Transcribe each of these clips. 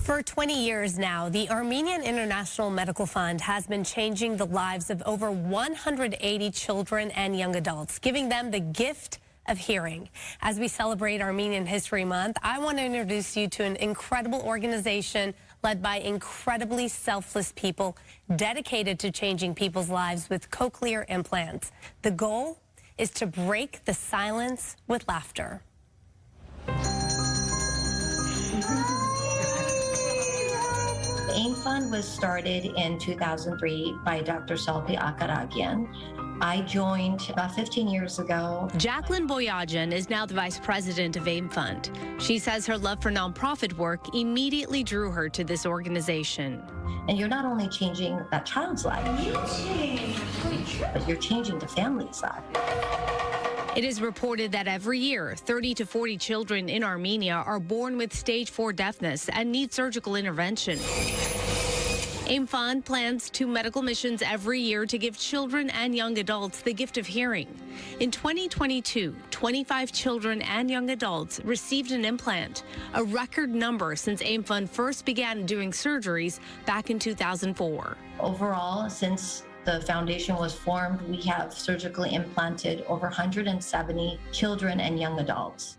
For 20 years now, the Armenian International Medical Fund has been changing the lives of over 180 children and young adults, giving them the gift of hearing. As we celebrate Armenian History Month, I want to introduce you to an incredible organization led by incredibly selfless people dedicated to changing people's lives with cochlear implants. The goal is to break the silence with laughter. The AIM Fund was started in 2003 by Dr. Salpi Akaragian. I joined about 15 years ago. Jacqueline Boyajian is now the vice president of AIM Fund. She says her love for nonprofit work immediately drew her to this organization. And you're not only changing that child's life, but you're changing the family's life. It is reported that every year, 30 to 40 children in Armenia are born with stage 4 deafness and need surgical intervention. AIM Fund plans 2 medical missions every year to give children and young adults the gift of hearing. In 2022, 25 children and young adults received an implant, a record number since AIM Fund first began doing surgeries back in 2004. Overall, since the foundation was formed, we have surgically implanted over 170 children and young adults.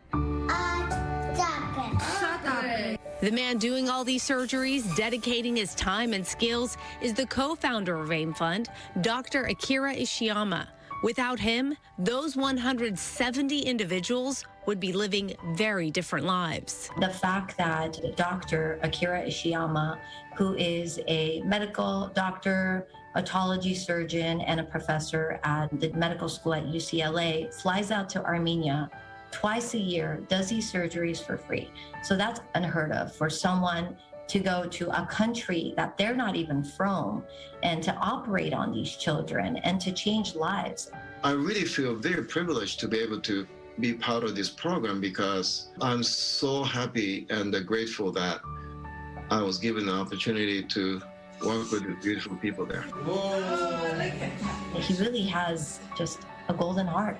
The man doing all these surgeries, dedicating his time and skills, is the co-founder of AIM Fund, Dr. Akira Ishiyama. Without him, those 170 individuals would be living very different lives. The fact that Dr. Akira Ishiyama, who is a medical doctor, otology surgeon, and a professor at the medical school at UCLA, flies out to Armenia twice a year, does these surgeries for free. So that's unheard of for someone to go to a country that they're not even from and to operate on these children and to change lives. I really feel very privileged to be able to be part of this program because I'm so happy and grateful that I was given the opportunity to work with the beautiful people there. He really has just a golden heart.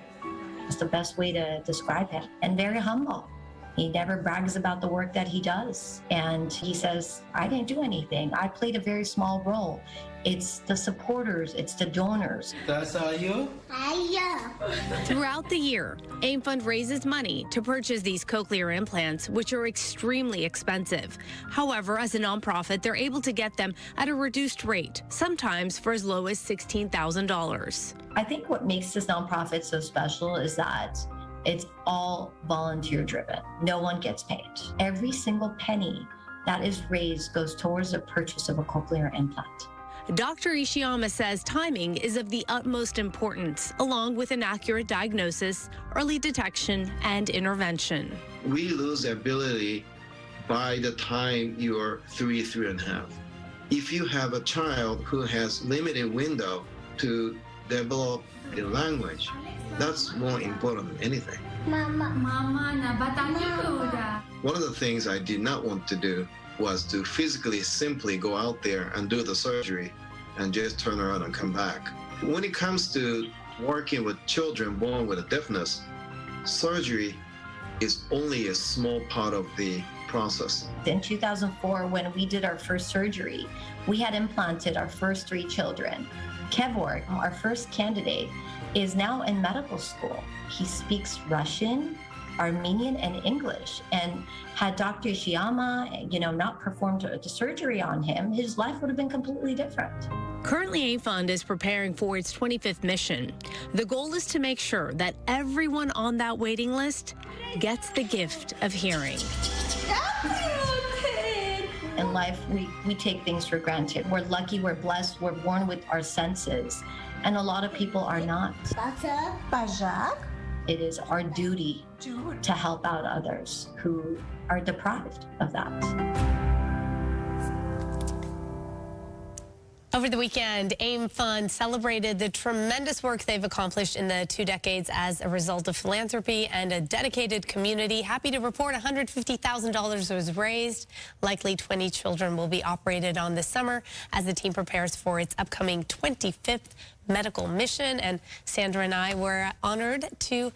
It's the best way to describe him, and very humble. He never brags about the work that he does. And he says, I didn't do anything. I played a very small role. It's the supporters, it's the donors. Throughout the year, AIM Fund raises money to purchase these cochlear implants, which are extremely expensive. However, as a nonprofit, they're able to get them at a reduced rate, sometimes for as low as $16,000. I think what makes this nonprofit so special is that it's all volunteer driven. No one gets paid. Every single penny that is raised goes towards the purchase of a cochlear implant. Dr. Ishiyama says timing is of the utmost importance, along with an accurate diagnosis, early detection, and intervention. We lose ability by the time you're 3.5. If you have a child who has limited window to develop the language, that's more important than anything. One of the things I did not want to do was to physically simply go out there and do the surgery and just turn around and come back. When it comes to working with children born with a deafness, surgery is only a small part of the process. In 2004, when we did our first surgery, we had implanted our first 3 children. Kevor, our first candidate, is now in medical school. He speaks Russian, Armenian, and English. And had Dr. Ishiyama, not performed the surgery on him, his life would have been completely different. Currently, AIM Fund is preparing for its 25th mission. The goal is to make sure that everyone on that waiting list gets the gift of hearing. In life, we take things for granted. We're lucky, we're blessed, we're born with our senses. And a lot of people are not. It is our duty to help out others who are deprived of that. Over the weekend, AIM Fund celebrated the tremendous work they've accomplished in the 2 decades as a result of philanthropy and a dedicated community. Happy to report $150,000 was raised. Likely 20 children will be operated on this summer as the team prepares for its upcoming 25th medical mission, and Sandra and I were honored to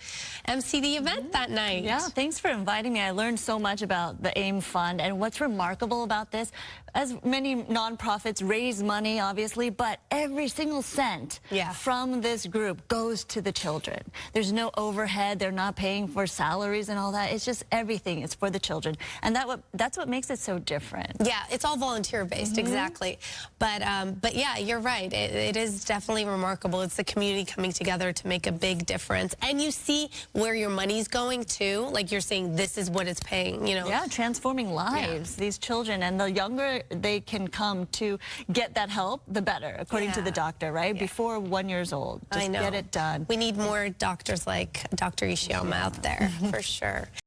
MC the event that night. Yeah, thanks for inviting me. I learned so much about the AIM Fund, and what's remarkable about this, as many nonprofits raise money, obviously, but every single cent from this group goes to the children. There's no overhead. They're not paying for salaries and all that. It's just everything. It's for the children. And that's what makes it so different. Yeah, it's all volunteer-based, exactly. But yeah, you're right. It is definitely remarkable. It's the community coming together to make a big difference. And you see where your money's going to. Like you're saying, this is what it's paying, you know. Yeah, transforming lives, these children. And the younger they can come to get that help, the better, according to the doctor, right? Before 1 year old. Just get it done. We need more doctors like Dr. Ishiyama out there, for sure.